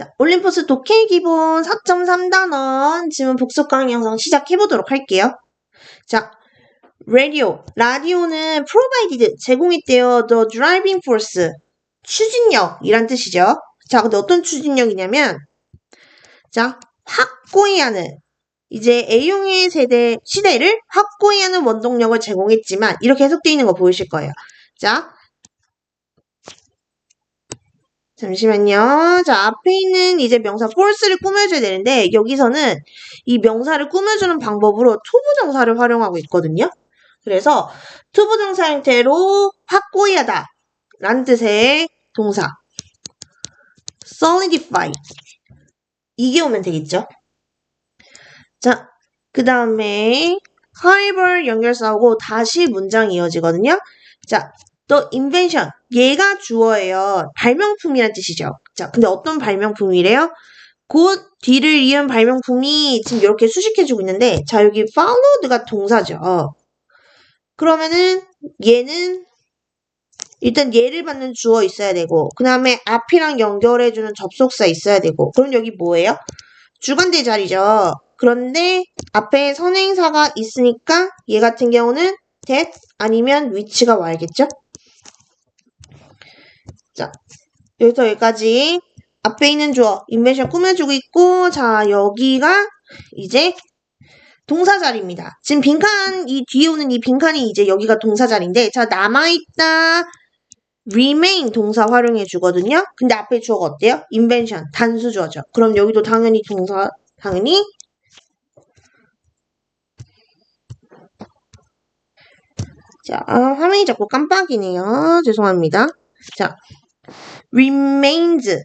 자, 올림포스 독해 기본 4.3단원 지문 복습 강의 영상 시작해보도록 할게요. 자, 라디오는 provided, 제공했대요. The driving force, 추진력이란 뜻이죠. 자, 근데 어떤 추진력이냐면, 자, 확고히 하는, 이제 A용의 시대를 확고히 하는 원동력을 제공했지만, 이렇게 해석되어 있는 거 보이실 거예요. 자, 잠시만요. 자, 앞에 있는 이제 명사 force를 꾸며줘야 되는데, 여기서는 이 명사를 꾸며주는 방법으로 투부정사를 활용하고 있거든요. 그래서 투부정사 형태로 확고히 하다 라는 뜻의 동사 solidify, 이게 오면 되겠죠. 자, 그 다음에 however 연결사하고 다시 문장이 이어지거든요. 자, 또 invention, 얘가 주어예요. 발명품이란 뜻이죠. 자, 근데 어떤 발명품이래요? 곧 뒤를 이은 발명품이 지금 이렇게 수식해주고 있는데, 자, 여기 followed가 동사죠. 그러면은 얘는 일단 얘를 받는 주어 있어야 되고, 그 다음에 앞이랑 연결해주는 접속사 있어야 되고, 그럼 여기 뭐예요? 주관대 자리죠. 그런데 앞에 선행사가 있으니까 얘 같은 경우는 that 아니면 which가 와야겠죠? 자, 여기서 여기까지 앞에 있는 주어 인벤션 꾸며주고 있고, 자, 여기가 이제 동사 자리입니다. 지금 빈칸, 이 뒤에 오는 이 빈칸이 이제 여기가 동사 자리인데, 자, 남아있다 remain 동사 활용해 주거든요. 근데 앞에 주어가 어때요? invention, 단수 주어죠. 그럼 여기도 당연히 동사, 당연히 자, 화면이 자꾸 깜빡이네요. 죄송합니다. 자, remains.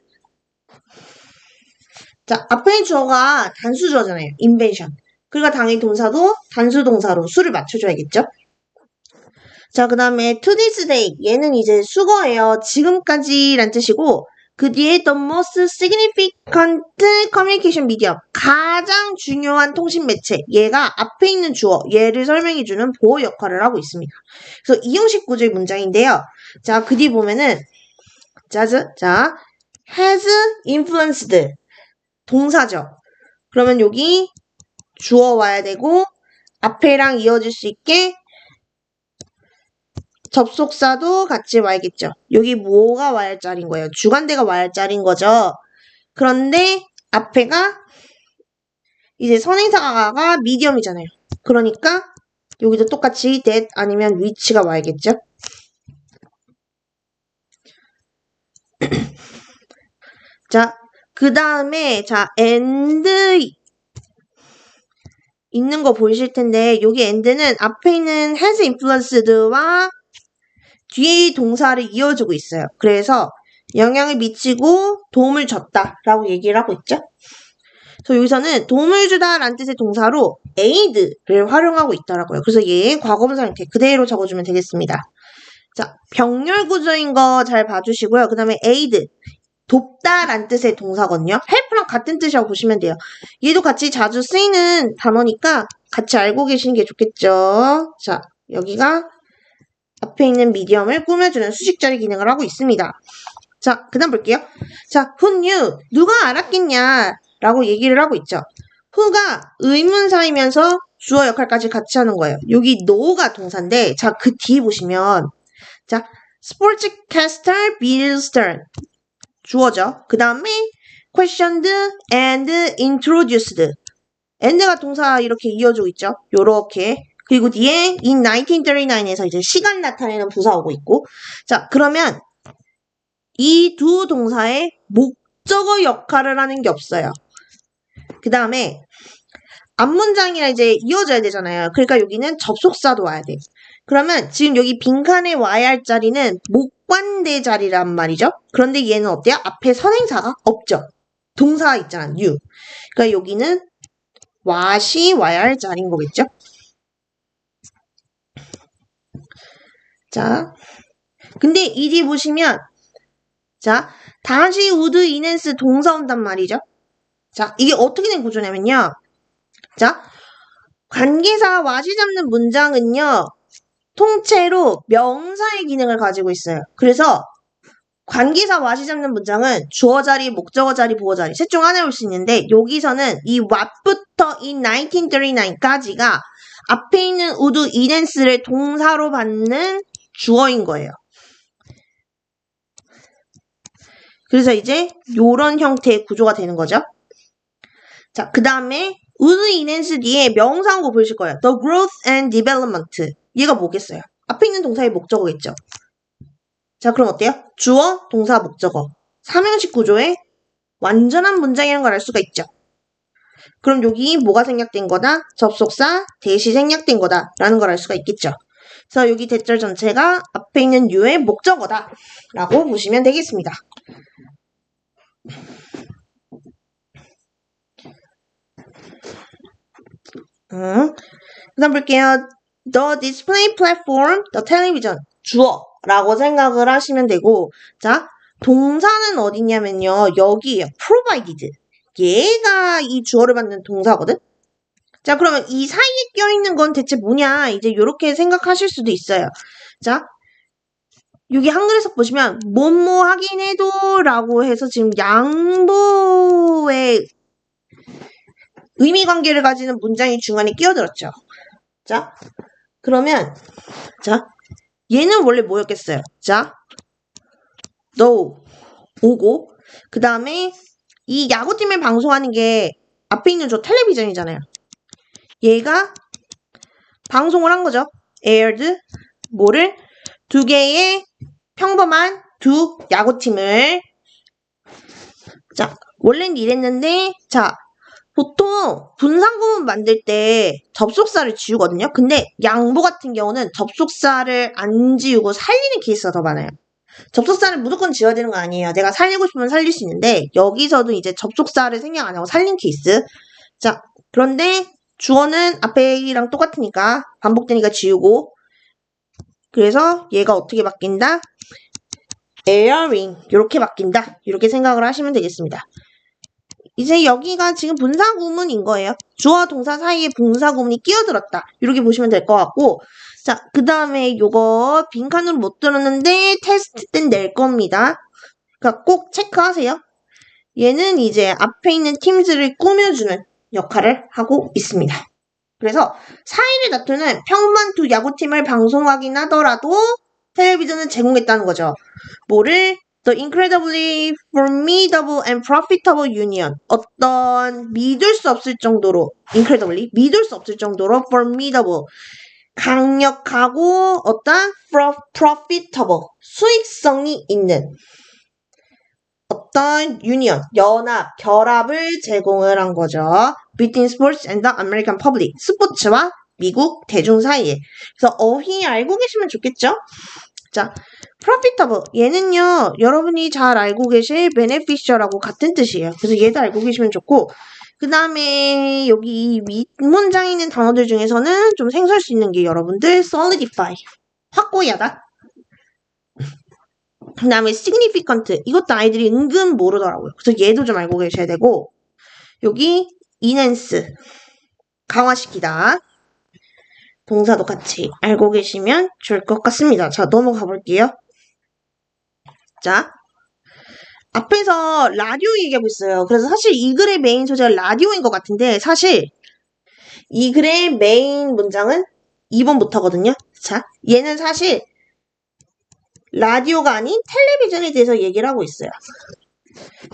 자, 앞에 주어가 단수 주어잖아요. invention. 그러니까 당연히 동사도 단수 동사로 수를 맞춰줘야겠죠? 자, 그 다음에 to this day. 얘는 이제 수거예요. 지금까지란 뜻이고, 그 뒤에 the most significant communication medium. 가장 중요한 통신 매체. 얘가 앞에 있는 주어, 얘를 설명해주는 보호 역할을 하고 있습니다. 그래서 이형식 구조의 문장인데요. 자, 그 뒤 보면은, 자, has influenced. 동사죠. 그러면 여기 주어 와야 되고, 앞에랑 이어질 수 있게 접속사도 같이 와야겠죠. 여기 뭐가 와야 할 자리인 거예요? 주관대가 와야 할 자리인 거죠. 그런데 앞에가 이제 선행사가 미디엄이잖아요. 그러니까 여기도 똑같이 that 아니면 which가 와야겠죠. 자, 그 다음에 자 and 있는 거 보이실 텐데, 여기 and는 앞에 있는 has influenced와 뒤에 동사를 이어주고 있어요. 그래서 영향을 미치고 도움을 줬다라고 얘기를 하고 있죠. 그래서 여기서는 도움을 주다 라는 뜻의 동사로 aid를 활용하고 있더라고요. 그래서 얘 과거분사 형태 그대로 적어주면 되겠습니다. 자, 병렬 구조인 거 잘 봐주시고요. 그 다음에 aid, 돕다 라는 뜻의 동사거든요. help랑 같은 뜻이라고 보시면 돼요. 얘도 같이 자주 쓰이는 단어니까 같이 알고 계시는 게 좋겠죠. 자, 여기가 앞에 있는 미디엄을 꾸며주는 수식자리 기능을 하고 있습니다. 자, 그 다음 볼게요. 자, who knew? 누가 알았겠냐? 라고 얘기를 하고 있죠. who가 의문사이면서 주어 역할까지 같이 하는 거예요. 여기 know가 동사인데, 자, 그 뒤에 보시면, 자, sportscaster Bill Stern. 주어죠. 그 다음에 questioned and introduced. and가 동사 이렇게 이어주고 있죠. 요렇게. 그리고 뒤에 in 1939에서 이제 시간 나타내는 부사 오고 있고. 자, 그러면 이 두 동사의 목적어 역할을 하는 게 없어요. 그 다음에 앞문장이랑 이제 이어져야 되잖아요. 그러니까 여기는 접속사도 와야 돼. 그러면 지금 여기 빈칸에 와야 할 자리는 목관대 자리란 말이죠. 그런데 얘는 어때요? 앞에 선행사가 없죠. 동사 있잖아, you. 그러니까 여기는 what이 와야 할 자리인 거겠죠. 자, 근데 이 뒤에 보시면, 자, 다시 would, enhance 동사 온단 말이죠. 자, 이게 어떻게 된 구조냐면요. 자, 관계사 what이 잡는 문장은요, 통째로 명사의 기능을 가지고 있어요. 그래서 관계사 what이 잡는 문장은 주어 자리, 목적어 자리, 보어 자리 셋 중 하나에 올 수 있는데 여기서는 이 what부터 이 1939까지가 앞에 있는 would, isn't를 동사로 받는 주어인 거예요. 그래서 이제 요런 형태의 구조가 되는 거죠. 자, 그 다음에 would, isn't 뒤에 명사하고 보이실 거예요. The growth and development. 얘가 뭐겠어요? 앞에 있는 동사의 목적어겠죠. 자, 그럼 어때요? 주어, 동사, 목적어. 삼형식 구조의 완전한 문장이라는 걸 알 수가 있죠. 그럼 여기 뭐가 생략된 거다? 접속사, 대시 생략된 거다. 라는 걸 알 수가 있겠죠. 그래서 여기 대절 전체가 앞에 있는 you의 목적어다. 라고 보시면 되겠습니다. 그 다음 볼게요. The display platform, the television. 주어라고 생각을 하시면 되고, 자, 동사는 어디냐면요. 여기에요. provided. 얘가 이 주어를 받는 동사거든? 자, 그러면 이 사이에 껴있는 건 대체 뭐냐? 이제 이렇게 생각하실 수도 있어요. 자, 여기 한글에서 보시면 뭐뭐 하긴 해도 라고 해서 지금 양보의 의미관계를 가지는 문장이 중간에 끼어들었죠. 자, 그러면 자, 얘는 원래 뭐였겠어요? 자, no 오고 그 다음에 이 야구팀을 방송하는 게 앞에 있는 저 텔레비전이잖아요. 얘가 방송을 한 거죠. aired 뭐를? 두 개의 평범한 두 야구팀을 자, 원래는 이랬는데 자, 보통 분사구문 만들 때 접속사를 지우거든요. 근데 양보 같은 경우는 접속사를 안 지우고 살리는 케이스가 더 많아요. 접속사를 무조건 지워야 되는 거 아니에요. 내가 살리고 싶으면 살릴 수 있는데 여기서도 이제 접속사를 생략 안 하고 살린 케이스. 자, 그런데 주어는 앞에랑 똑같으니까 반복되니까 지우고 그래서 얘가 어떻게 바뀐다? airing 이렇게 바뀐다. 이렇게 생각을 하시면 되겠습니다. 이제 여기가 지금 분사구문인 거예요. 주어 동사 사이에 분사구문이 끼어들었다. 이렇게 보시면 될 것 같고 자, 그 다음에 요거 빈칸으로 못 들었는데 테스트 땐 낼 겁니다. 그러니까 꼭 체크하세요. 얘는 이제 앞에 있는 팀즈를 꾸며주는 역할을 하고 있습니다. 그래서 사이를 다투는 평범한 두 야구팀을 방송하긴 하더라도 텔레비전은 제공했다는 거죠. 뭐를? The incredibly formidable and profitable union. 어떤 믿을 수 없을 정도로 incredibly 믿을 수 없을 정도로 formidable 강력하고 어떤 profitable 수익성이 있는 어떤 union 연합 결합을 제공을 한 거죠. Between sports and the American public 스포츠와 미국 대중 사이에. 그래서 어휘 알고 계시면 좋겠죠? 자, profitable 얘는요 여러분이 잘 알고 계실 beneficial하고 같은 뜻이에요. 그래서 얘도 알고 계시면 좋고 그 다음에 여기 윗문장에 있는 단어들 중에서는 좀 생소할 수 있는 게 여러분들 solidify 확고히 하다. 그 다음에 significant 이것도 아이들이 은근 모르더라고요. 그래서 얘도 좀 알고 계셔야 되고 여기 enhance 강화시키다 동사도 같이 알고 계시면 좋을 것 같습니다. 자, 넘어가 볼게요. 자, 앞에서 라디오 얘기하고 있어요. 그래서 사실 이 글의 메인 소재가 라디오인 것 같은데 사실 이 글의 메인 문장은 2번부터거든요. 자, 얘는 사실 라디오가 아닌 텔레비전에 대해서 얘기를 하고 있어요.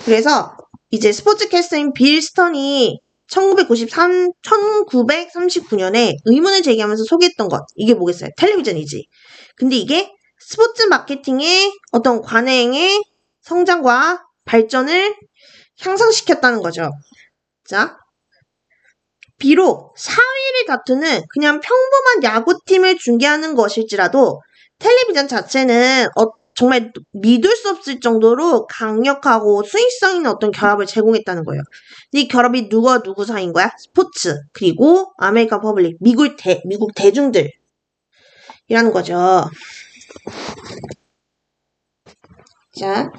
그래서 이제 스포츠캐스터인 빌 스턴이 1939년에 의문을 제기하면서 소개했던 것. 이게 뭐겠어요? 텔레비전이지. 근데 이게 스포츠 마케팅의 어떤 관행의 성장과 발전을 향상시켰다는 거죠. 자, 비록 사위를 다투는 그냥 평범한 야구팀을 중계하는 것일지라도 텔레비전 자체는 정말 믿을 수 없을 정도로 강력하고 수익성 있는 어떤 결합을 제공했다는 거예요. 이 결합이 누구와 누구 사이인 거야? 스포츠 그리고 아메리칸 퍼블릭 미국 대중들이라는 거죠. 자,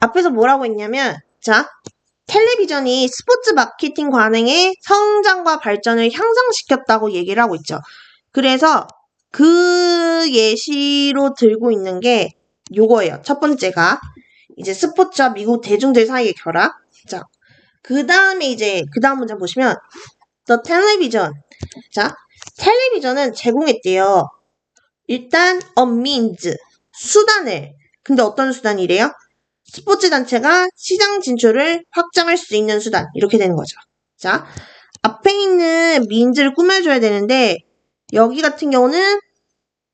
앞에서 뭐라고 했냐면 자, 텔레비전이 스포츠 마케팅 관행의 성장과 발전을 향상시켰다고 얘기를 하고 있죠. 그래서 그 예시로 들고 있는 게 요거예요. 첫 번째가 이제 스포츠와 미국 대중들 사이의 결합. 자, 그 다음 문장 보시면 The television. 자, 텔레비전은 제공했대요. 일단 a means, 수단을. 근데 어떤 수단이래요? 스포츠 단체가 시장 진출을 확장할 수 있는 수단. 이렇게 되는 거죠. 자, 앞에 있는 means를 꾸며줘야 되는데 여기 같은 경우는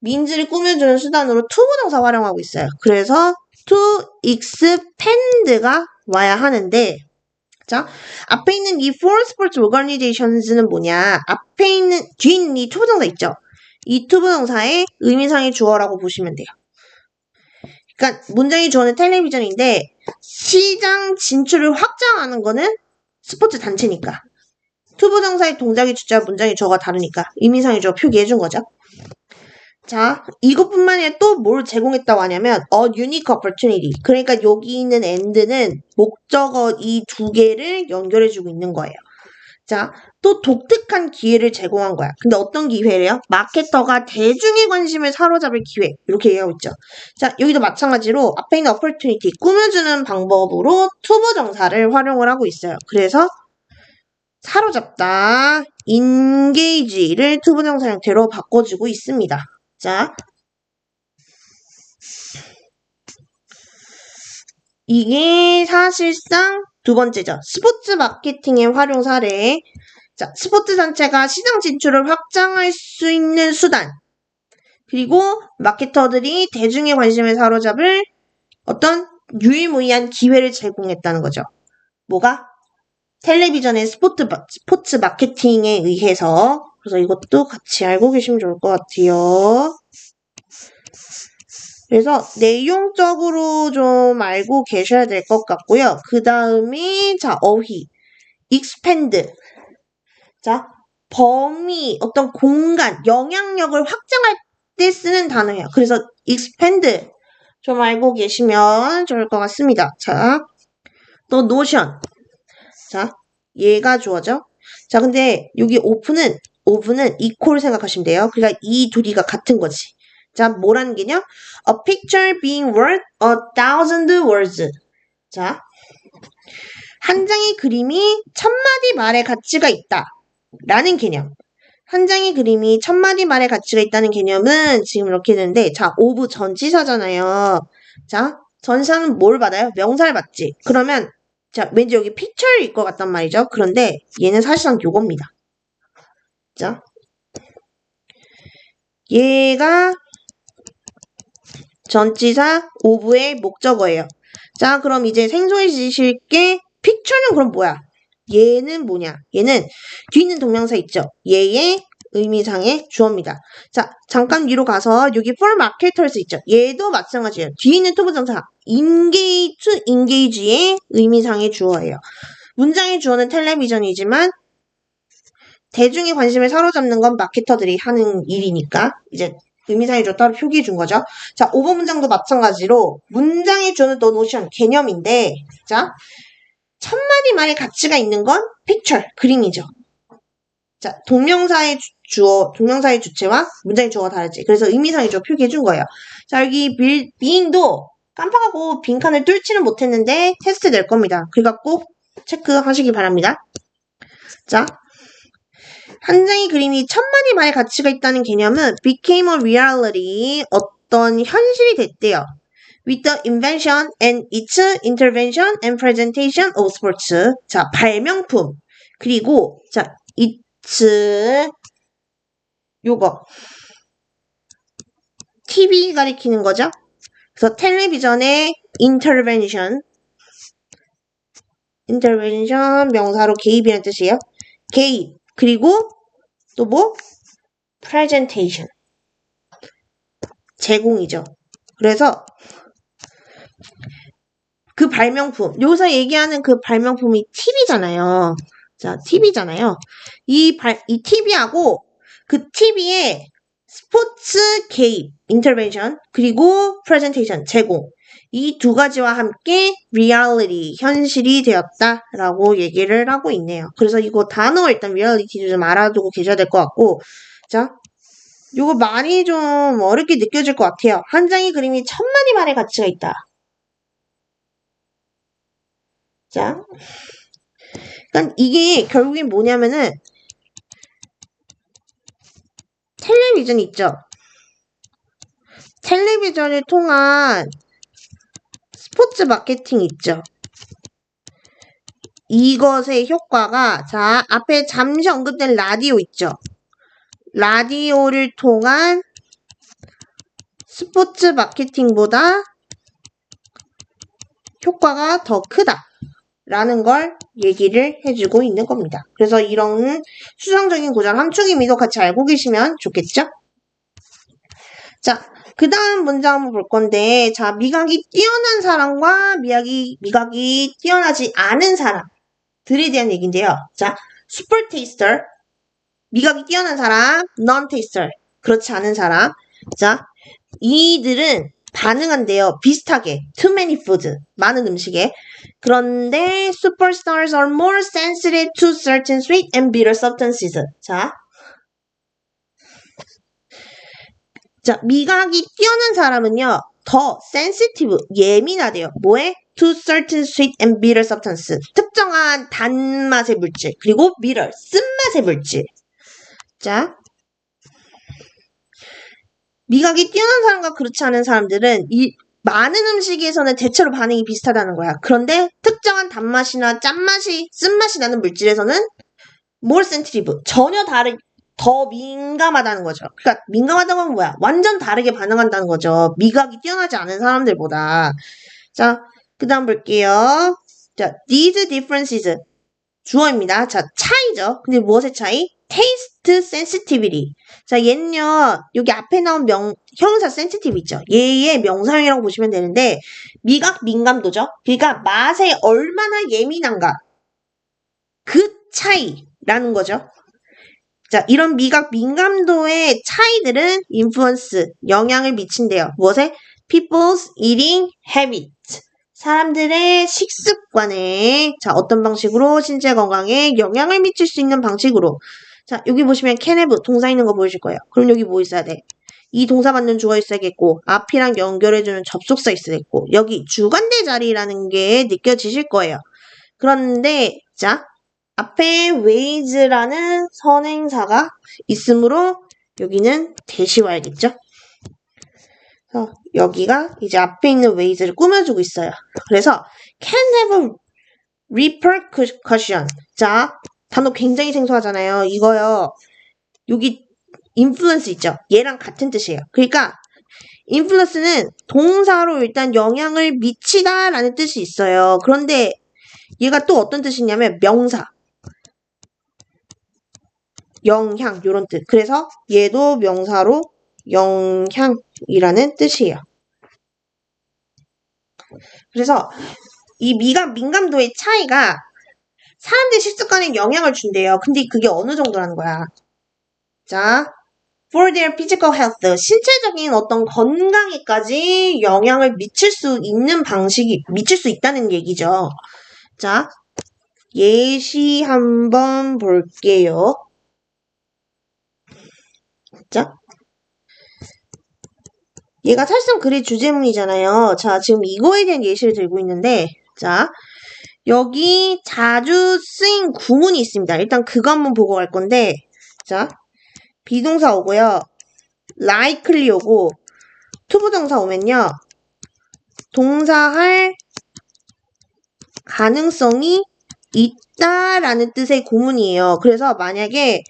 means를 꾸며주는 수단으로 to 부동사 활용하고 있어요. 그래서 to expand가 와야 하는데 자, 앞에 있는 이 for sports organisations는 뭐냐? 앞에 있는 뒤에 있는 이 to 부동사 있죠? 이 to 부동사의 의미상의 주어라고 보시면 돼요. 그러니까 문장의 주어는 텔레비전인데 시장 진출을 확장하는 거는 스포츠 단체니까. to 부동사의 동작의 주자와 문장의 주어가 다르니까 의미상의 주어 표기해 준 거죠. 자, 이것뿐만 아니라 또 뭘 제공했다고 하냐면 a unique opportunity. 그러니까 여기 있는 and는 목적어 이 두 개를 연결해주고 있는 거예요. 자, 또 독특한 기회를 제공한 거야. 근데 어떤 기회래요? 마케터가 대중의 관심을 사로잡을 기회. 이렇게 얘기하고 있죠. 자, 여기도 마찬가지로 앞에 있는 opportunity, 꾸며주는 방법으로 to 부정사를 활용을 하고 있어요. 그래서 사로잡다, engage를 to 부정사 형태로 바꿔주고 있습니다. 자, 이게 사실상 두 번째죠. 스포츠 마케팅의 활용 사례. 자, 스포츠 단체가 시장 진출을 확장할 수 있는 수단. 그리고 마케터들이 대중의 관심을 사로잡을 어떤 유일무이한 기회를 제공했다는 거죠. 뭐가? 텔레비전의 스포츠 마케팅에 의해서. 그래서 이것도 같이 알고 계시면 좋을 것 같아요. 그래서 내용적으로 좀 알고 계셔야 될 것 같고요. 그 다음이 자 어휘, expand. 자 범위, 어떤 공간, 영향력을 확장할 때 쓰는 단어예요. 그래서 expand 좀 알고 계시면 좋을 것 같습니다. 자, 또 notion. 자, 얘가 주어죠. 자, 근데 여기 open은 equal 생각하시면 돼요. 그러니까 이 둘이가 같은 거지. 자, 뭐라는 게냐? A picture being worth 1,000 words. 자, 한 장의 그림이 1,000마디 말의 가치가 있다. 라는 개념. 한 장의 그림이 1,000마디 말의 가치가 있다는 개념은 지금 이렇게 되는데, 자, of 전치사잖아요. 자, 전치사는 뭘 받아요? 명사를 받지. 그러면, 자, 왠지 여기 picture일 것 같단 말이죠. 그런데 얘는 사실상 요겁니다. 자, 얘가 전치사 of의 목적어예요. 자, 그럼 이제 생소해지실 게 picture는 그럼 뭐야? 얘는 뭐냐? 얘는 뒤에 있는 동명사 있죠? 얘의 의미상의 주어입니다. 자, 잠깐 뒤로 가서 여기 for marketers 있죠? 얘도 마찬가지예요. 뒤에 있는 to 부정사 engage의 의미상의 주어예요. 문장의 주어는 텔레비전이지만 대중의 관심을 사로잡는 건 마케터들이 하는 일이니까 이제 의미상의 주어 따로 표기해 준 거죠. 자, 5번 문장도 마찬가지로 문장의 주어는 또 노션, 개념인데 자, 1,000마디 말의 가치가 있는 건 picture, 그림이죠. 자, 동명사의 주체와 문장의 주어가 다르지. 그래서 의미상의 주어 표기해 준 거예요. 자, 여기 being도 깜빡하고 빈칸을 뚫지는 못했는데 테스트 될 겁니다. 그러니까 꼭 체크하시기 바랍니다. 자, 한 장의 그림이 1,000마디 말의 가치가 있다는 개념은 became a reality, 어떤 현실이 됐대요. With the invention and its intervention and presentation of sports. 자, 발명품. 그리고, 자, its, 요거. TV 가리키는 거죠. 그래서 텔레비전의 intervention 명사로 개입이라는 뜻이에요. 개입. 그리고 또 뭐? presentation. 제공이죠. 그래서 그 발명품, 여기서 얘기하는 그 발명품이 TV잖아요. 자, TV잖아요. 이 TV하고 그 TV에 스포츠 개입, intervention, 그리고 presentation, 제공. 이 두 가지와 함께 reality, 현실이 되었다라고 얘기를 하고 있네요. 그래서 이거 단어 일단 reality 좀 알아두고 계셔야 될 것 같고, 자, 요거 많이 좀 어렵게 느껴질 것 같아요. 한 장의 그림이 1000마디 말의 가치가 있다. 자, 그러니까 이게 결국엔 뭐냐면은 텔레비전 있죠? 텔레비전을 통한 스포츠 마케팅 있죠? 이것의 효과가 자 앞에 잠시 언급된 라디오 있죠? 라디오를 통한 스포츠 마케팅보다 효과가 더 크다 라는 걸 얘기를 해주고 있는 겁니다. 그래서 이런 수상적인 구절 함축의미도 같이 알고 계시면 좋겠죠? 자, 그 다음 문장 한번 볼 건데, 자, 미각이 뛰어난 사람과 미각이 뛰어나지 않은 사람들에 대한 얘기인데요. 자, 슈퍼 테이스터, 미각이 뛰어난 사람, non 테이스터, 그렇지 않은 사람. 자, 이들은 반응한대요. 비슷하게. Too many food. 많은 음식에. 그런데 superstars are more sensitive to certain sweet and bitter substances. 자, 미각이 뛰어난 사람은요. 더 sensitive, 예민하대요. 뭐에? To certain sweet and bitter substance. 특정한 단맛의 물질. 그리고 bitter, 쓴맛의 물질. 자, 미각이 뛰어난 사람과 그렇지 않은 사람들은 이 많은 음식에서는 대체로 반응이 비슷하다는 거야. 그런데 특정한 단맛이나 짠맛이, 쓴맛이 나는 물질에서는 more sensitive, 전혀 더 민감하다는 거죠. 그러니까 민감하다는 건 뭐야? 완전 다르게 반응한다는 거죠. 미각이 뛰어나지 않은 사람들보다. 자, 그 다음 볼게요. 자, these differences. 주어입니다. 자, 차이죠. 근데 무엇의 차이? taste sensitivity. 자, 얘는요, 여기 앞에 나온 형용사 sensitive 있죠. 얘의 명사형이라고 보시면 되는데, 미각 민감도죠. 그러니까 맛에 얼마나 예민한가. 그 차이라는 거죠. 자, 이런 미각 민감도의 차이들은 influence, 영향을 미친대요. 무엇에? people's eating habit. 사람들의 식습관에 자 어떤 방식으로 신체 건강에 영향을 미칠 수 있는 방식으로 자 여기 보시면 can have 동사 있는 거 보여줄 거예요. 그럼 여기 뭐 있어야 돼? 이 동사 받는 주어 있어야겠고 앞이랑 연결해주는 접속사 있어야겠고 여기 주관대 자리라는 게 느껴지실 거예요. 그런데 자 앞에 ways라는 선행사가 있으므로 여기는 대시 와야겠죠? 여기가 이제 앞에 있는 ways를 꾸며주고 있어요. 그래서 can have repercussion. 자, 단어 굉장히 생소하잖아요. 이거요. 여기 influence 있죠? 얘랑 같은 뜻이에요. 그러니까 influence는 동사로 일단 영향을 미치다라는 뜻이 있어요. 그런데 얘가 또 어떤 뜻이냐면 명사. 영향 이런 뜻. 그래서 얘도 명사로 영향이라는 뜻이에요. 그래서 이 미각 민감도의 차이가 사람들 식습관에 영향을 준대요. 근데 그게 어느 정도라는 거야. 자, for their physical health, 신체적인 어떤 건강에까지 영향을 미칠 수 있다는 얘기죠. 자, 예시 한번 볼게요. 자, 얘가 사실상 글의 주제문이잖아요. 자, 지금 이거에 대한 예시를 들고 있는데, 자, 여기 자주 쓰인 구문이 있습니다. 일단 그거 한번 보고 갈 건데, 자, 비동사 오고요. likely 오고, 투부정사 오면요. 동사할 가능성이 있다라는 뜻의 구문이에요. 그래서 만약에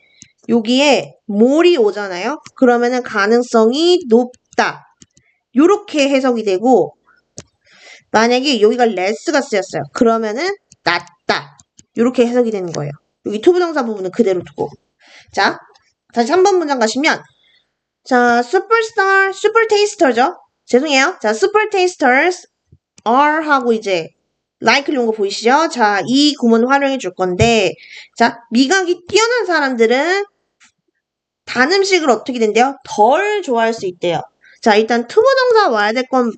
여기에 more이 오잖아요. 그러면은 가능성이 높다. 요렇게 해석이 되고 만약에 여기가 less가 쓰였어요. 그러면은 낮다. 요렇게 해석이 되는 거예요. 여기 투부정사 부분은 그대로 두고. 자, 다시 3번 문장 가시면 자, super taster죠? 죄송해요. 자, super tasters are 하고 이제 likely 온 거 보이시죠? 자, 이 구문 활용해 줄 건데 자, 미각이 뛰어난 사람들은 단 음식을 어떻게 된대요? 덜 좋아할 수 있대요. 자, 일단 투부정사 와야 될 건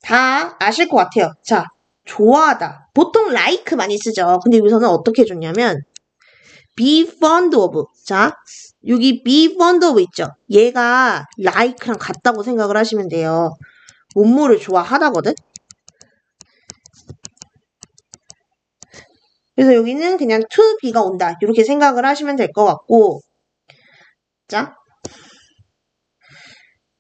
다 아실 것 같아요. 자, 좋아하다. 보통 like 많이 쓰죠. 근데 여기서는 어떻게 해줬냐면 be fond of. 자, 여기 be fond of 있죠? 얘가 like랑 같다고 생각을 하시면 돼요. 뭐뭐를 좋아하다거든? 그래서 여기는 그냥 to be가 온다. 이렇게 생각을 하시면 될 것 같고. 자,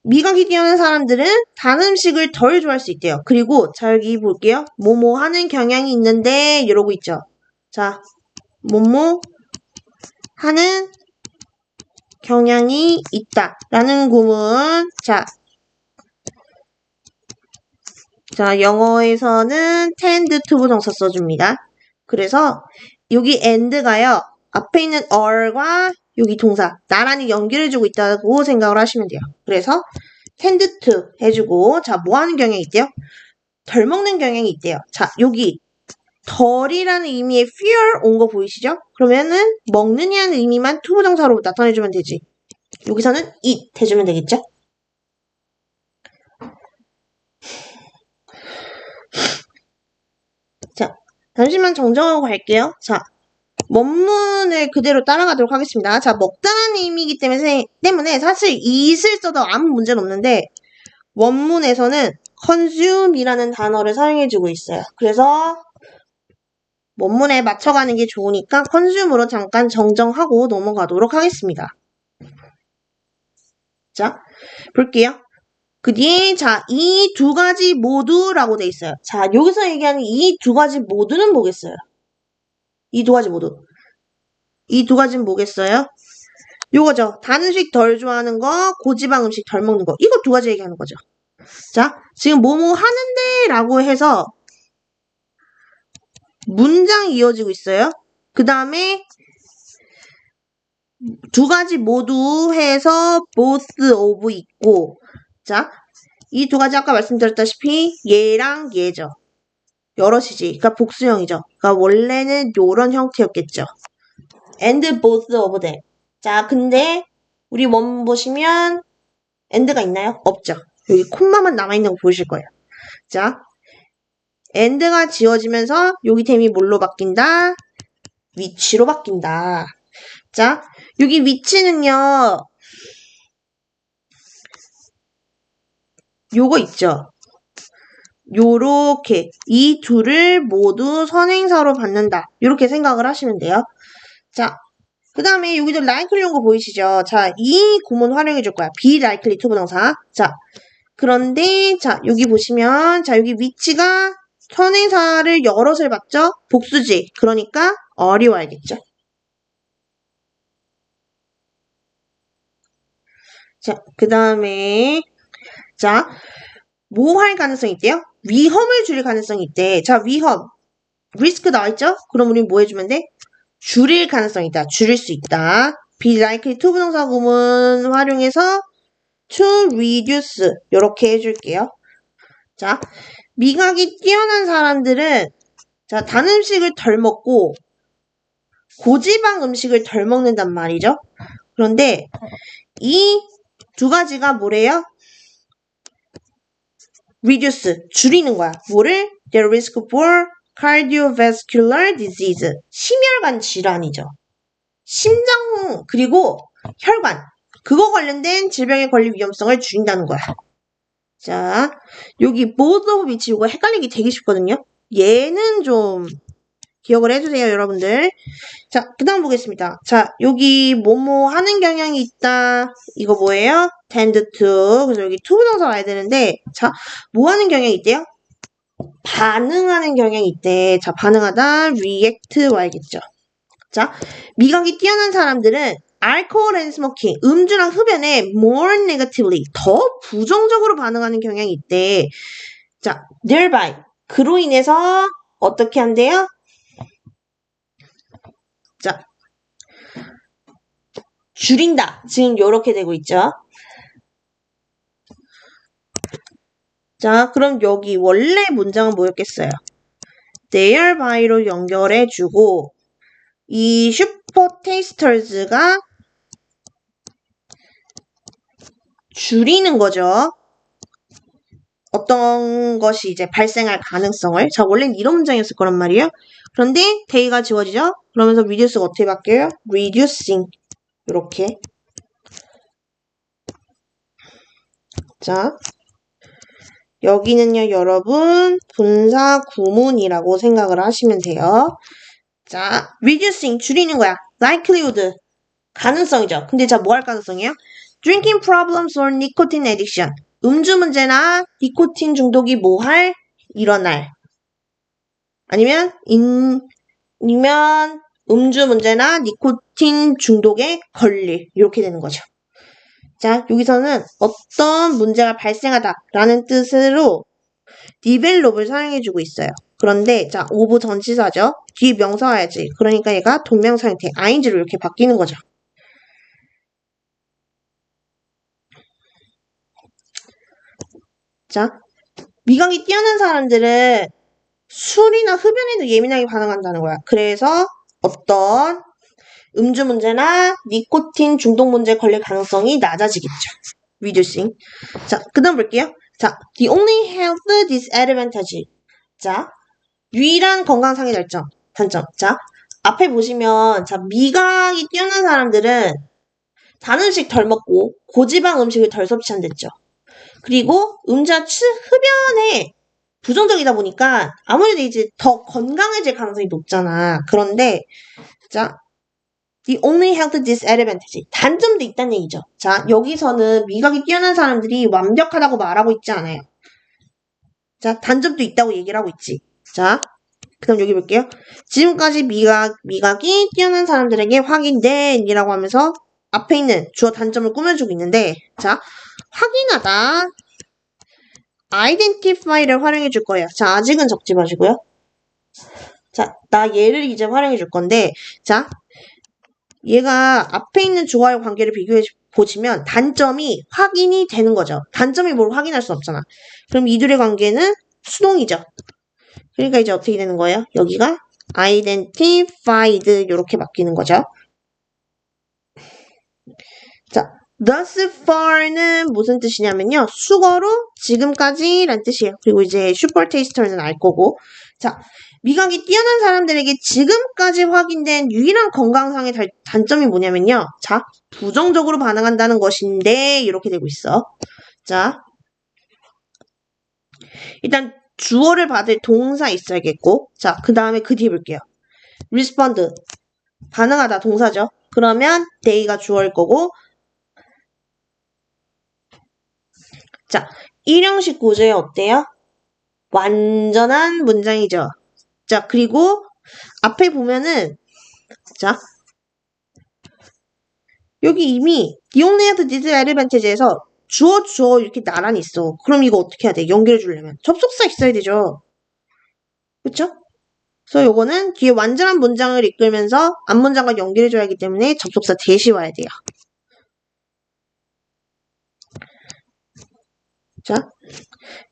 미각이 뛰어난 사람들은 단 음식을 덜 좋아할 수 있대요. 그리고 자 여기 볼게요. 뭐뭐 하는 경향이 있는데 이러고 있죠. 자, 뭐뭐 하는 경향이 있다 라는 구문. 자, 영어에서는 tend to 부정사 써줍니다. 그래서 여기 and가요. 앞에 있는 or과 여기 동사 나란히 연결해주고 있다고 생각을 하시면 돼요. 그래서 tend to 해주고 자, 뭐 하는 경향이 있대요? 덜 먹는 경향이 있대요. 자, 여기 덜이라는 의미의 fear 온 거 보이시죠? 그러면은 먹느냐는 의미만 to 부정사로 나타내주면 되지. 여기서는 eat 해주면 되겠죠? 자, 잠시만 정정하고 갈게요. 자, 원문을 그대로 따라가도록 하겠습니다. 자, 먹다라는 의미이기 때문에 사실 eat을 써도 아무 문제는 없는데 원문에서는 consume이라는 단어를 사용해주고 있어요. 그래서 원문에 맞춰가는 게 좋으니까 consume으로 잠깐 정정하고 넘어가도록 하겠습니다. 자, 볼게요. 그 뒤에 자, 이 두 가지 모두라고 돼 있어요. 자, 여기서 얘기하는 이 두 가지 모두는 뭐겠어요? 이 두 가지 모두. 이 두 가지는 뭐겠어요? 요거죠. 단 음식 덜 좋아하는 거, 고지방 음식 덜 먹는 거. 이거 두 가지 얘기하는 거죠. 자, 지금 뭐뭐 하는데 라고 해서 문장이 이어지고 있어요. 그 다음에 두 가지 모두 해서 both of 있고, 자, 이 두 가지 아까 말씀드렸다시피 얘랑 얘죠. 여럿이지. 그러니까 복수형이죠. 그러니까 원래는 요런 형태였겠죠. and both of them. 자, 근데 우리 원문 보시면 and가 있나요? 없죠. 여기 콤마만 남아있는 거 보이실 거예요. 자, and가 지워지면서 여기 템이 뭘로 바뀐다? 위치로 바뀐다. 자, 여기 위치는요. 요거 있죠. 요렇게 이 둘을 모두 선행사로 받는다. 이렇게 생각을 하시면 돼요. 자, 그 다음에 여기도 likely 온 거 보이시죠? 자, 이 구문 활용해 줄 거야. be likely to 부동사. 자, 그런데 자, 여기 보시면 자, 여기 위치가 선행사를 여럿을 받죠? 복수지. 그러니까 어려워야겠죠. 자, 그 다음에 자, 뭐 할 가능성이 있대요? 위험을 줄일 가능성이 있대. 자, 위험. 리스크 나와있죠? 그럼 우리 뭐 해주면 돼? 줄일 가능성이 있다. 줄일 수 있다. be likely to 부동사 구문 활용해서 to reduce 이렇게 해줄게요. 자, 미각이 뛰어난 사람들은 자, 단 음식을 덜 먹고 고지방 음식을 덜 먹는단 말이죠. 그런데 이 두 가지가 뭐래요? reduce, 줄이는 거야. 뭐를? The risk for cardiovascular disease, 심혈관 질환이죠. 심장 그리고 혈관, 그거 관련된 질병에 걸릴 위험성을 줄인다는 거야. 자, 여기 both of which 이거 헷갈리기 되게 쉽거든요. 얘는 좀 기억을 해주세요, 여러분들. 자, 그 다음 보겠습니다. 자, 여기 뭐뭐 하는 경향이 있다. 이거 뭐예요? tend to. 그래서 여기 to 부동사 와야 되는데, 자, 뭐 하는 경향이 있대요? 반응하는 경향이 있대. 자, 반응하다, react 와야겠죠. 자, 미각이 뛰어난 사람들은 alcohol and smoking, 음주랑 흡연에 more negatively, 더 부정적으로 반응하는 경향이 있대. 자, thereby, 그로 인해서 어떻게 한대요? 자, 줄인다. 지금 이렇게 되고 있죠. 자, 그럼 여기 원래 문장은 뭐였겠어요? thereby,로 연결해주고 이 슈퍼 테이스터즈가 줄이는 거죠. 어떤 것이 이제 발생할 가능성을. 자, 원래는 이런 문장이었을 거란 말이에요. 그런데 day가 지워지죠? 그러면서 reduce가 어떻게 바뀌어요? reducing. 이렇게. 자, 여기는요, 여러분, 분사 구문이라고 생각을 하시면 돼요. 자, reducing, 줄이는 거야. likelihood, 가능성이죠. 근데 자, 뭐 할 가능성이에요? drinking problems or nicotine addiction. 음주 문제나 니코틴 중독이 뭐 할? 일어날. 아니면 음주 문제나 니코틴 중독에 걸릴. 이렇게 되는 거죠. 자, 여기서는 어떤 문제가 발생하다라는 뜻으로 develop을 사용해주고 있어요. 그런데 자, 오브 전치사죠. 뒤에 명사 와야지. 그러니까 얘가 동명사 형태 ing로 이렇게 바뀌는 거죠. 자, 미각이 뛰어난 사람들은 술이나 흡연에도 예민하게 반응한다는 거야. 그래서 어떤 음주 문제나 니코틴 중독 문제에 걸릴 가능성이 낮아지겠죠. reducing. 자, 그 다음 볼게요. 자, the only health disadvantage. 자, 유일한 건강상의 단점. 자, 앞에 보시면, 자, 미각이 뛰어난 사람들은 단 음식 덜 먹고 고지방 음식을 덜 섭취한댔죠. 그리고 음주와 흡연에 부정적이다 보니까 아무래도 이제 더 건강해질 가능성이 높잖아. 그런데, 자, the only health disadvantage. 단점도 있다는 얘기죠. 자, 여기서는 미각이 뛰어난 사람들이 완벽하다고 말하고 있지 않아요. 자, 단점도 있다고 얘기를 하고 있지. 자, 그 다음 여기 볼게요. 지금까지 미각이 뛰어난 사람들에게 확인된 이라고 하면서 앞에 있는 주어 단점을 꾸며주고 있는데, 자, 확인하다. identify를 활용해 줄 거예요. 자, 아직은 적지 마시고요. 자, 나 얘를 이제 활용해 줄 건데, 자, 얘가 앞에 있는 주어와의 관계를 비교해 보시면 단점이 확인이 되는 거죠. 단점이 뭘 확인할 수 없잖아. 그럼 이 둘의 관계는 수동이죠. 그러니까 이제 어떻게 되는 거예요? 여기가 identified 이렇게 바뀌는 거죠. 자, thus far는 무슨 뜻이냐면요. 수거로 지금까지 란 뜻이에요. 그리고 이제 슈퍼 테이스터는 알 거고. 자, 미각이 뛰어난 사람들에게 지금까지 확인된 유일한 건강상의 단점이 뭐냐면요. 자, 부정적으로 반응한다는 것인데 이렇게 되고 있어. 자, 일단 주어를 받을 동사 있어야겠고, 자, 그 다음에 그 뒤에 볼게요. respond, 반응하다 동사죠. 그러면 day가 주어일 거고, 자, 1형식 구조에 어때요? 완전한 문장이죠. 자, 그리고 앞에 보면은, 자, 여기 이미 the only have this advantage에서 주어 이렇게 나란히 있어. 그럼 이거 어떻게 해야 돼? 연결해 주려면 접속사 있어야 되죠. 그쵸? 그래서 요거는 뒤에 완전한 문장을 이끌면서 앞문장과 연결해 줘야 하기 때문에 접속사 대시 와야 돼요. 자,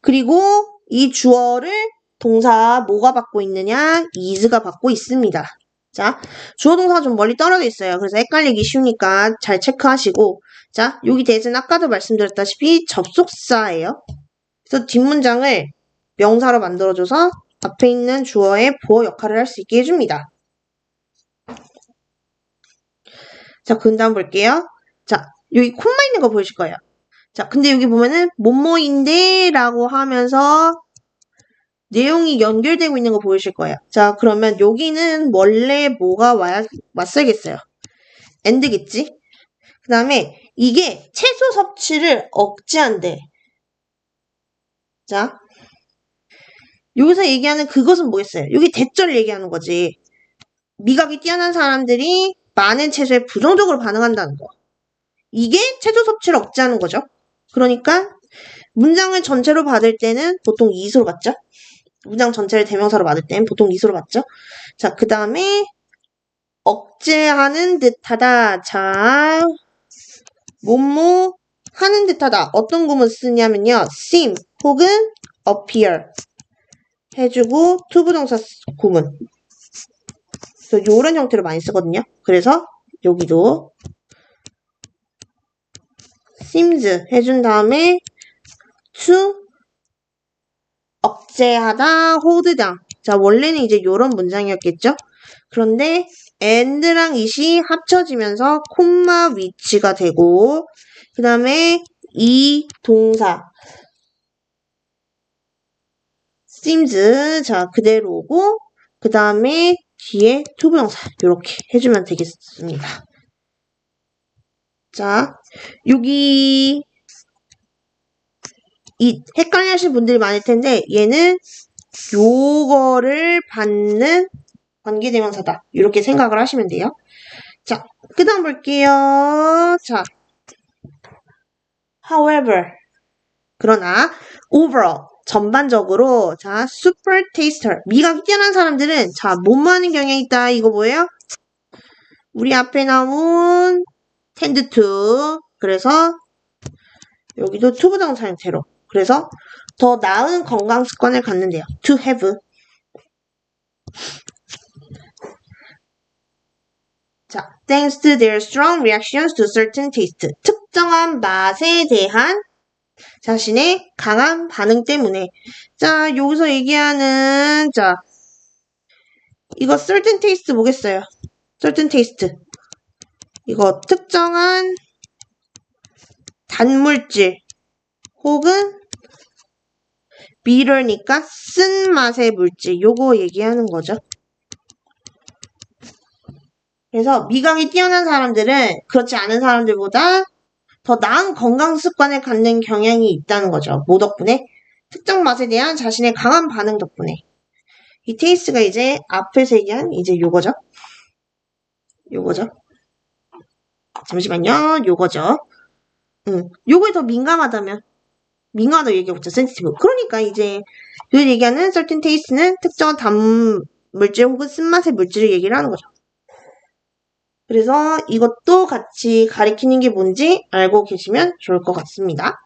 그리고 이 주어를 동사 뭐가 받고 있느냐? is가 받고 있습니다. 자, 주어 동사가 좀 멀리 떨어져 있어요. 그래서 헷갈리기 쉬우니까 잘 체크하시고, 자, 여기 대신 아까도 말씀드렸다시피 접속사예요. 그래서 뒷문장을 명사로 만들어줘서 앞에 있는 주어의 보어 역할을 할 수 있게 해줍니다. 자, 그 다음 볼게요. 자, 여기 콤마 있는 거 보이실 거예요. 자, 근데 여기 보면은 뭐뭐인데 라고 하면서 내용이 연결되고 있는 거 보이실 거예요. 자, 그러면 여기는 원래 뭐가 왔어야겠어요. and겠지? 그 다음에 이게 채소 섭취를 억제한대. 자, 여기서 얘기하는 그것은 뭐겠어요? 여기 대절을 얘기하는 거지. 미각이 뛰어난 사람들이 많은 채소에 부정적으로 반응한다는 거. 이게 채소 섭취를 억제하는 거죠. 그러니까 문장을 전체로 받을 때는 보통 is로 받죠. 문장 전체를 대명사로 받을 때는 보통 is로 받죠. 자, 그 다음에 억제하는 듯하다. 자, 뭐뭐 하는 듯하다. 어떤 구문 쓰냐면요. seem 혹은 appear 해주고 투부정사 구문. 그래서 이런 형태로 많이 쓰거든요. 그래서 여기도 seems 해준 다음에 to 억제하다, hold down. 자, 원래는 이제 요런 문장이었겠죠? 그런데 and랑 it이 합쳐지면서 콤마 위치가 되고 그 다음에 이 동사 seems 자 그대로 오고 그 다음에 뒤에 투부정사 이렇게 해주면 되겠습니다. 자 여기 이 헷갈려 하시는 분들이 많을 텐데 얘는 요거를 받는 관계대명사다. 이렇게 생각을 하시면 돼요. 자, 그 다음 볼게요. 자, however. 그러나, overall. 전반적으로, 자, super taster. 미각이 뛰어난 사람들은, 자, 뭐뭐하는 경향이 있다. 이거 뭐예요? 우리 앞에 나온 tend to. 그래서, 여기도 투부정사 형태로. 그래서, 더 나은 건강 습관을 갖는데요. to have. 자, thanks to their strong reactions to certain taste. 특정한 맛에 대한 자신의 강한 반응 때문에. 자, 여기서 얘기하는, 자, 이거 certain taste 뭐겠어요? certain taste. 이거 특정한 단물질 혹은 bitter니까 쓴맛의 물질. 요거 얘기하는 거죠. 그래서 미각이 뛰어난 사람들은 그렇지 않은 사람들보다 더 나은 건강 습관을 갖는 경향이 있다는 거죠. 뭐 덕분에? 특정 맛에 대한 자신의 강한 반응 덕분에. 이 테이스트가 이제 앞에서 얘기한 이제 요거죠. 요거죠. 잠시만요. 요거죠. 요거에 더 민감하다면 민감하다고 얘기해보죠. 센시티브. 그러니까 이제 요 얘기하는 certain taste는 특정한 단물질 혹은 쓴맛의 물질을 얘기를 하는 거죠. 그래서 이것도 같이 가리키는 게 뭔지 알고 계시면 좋을 것 같습니다.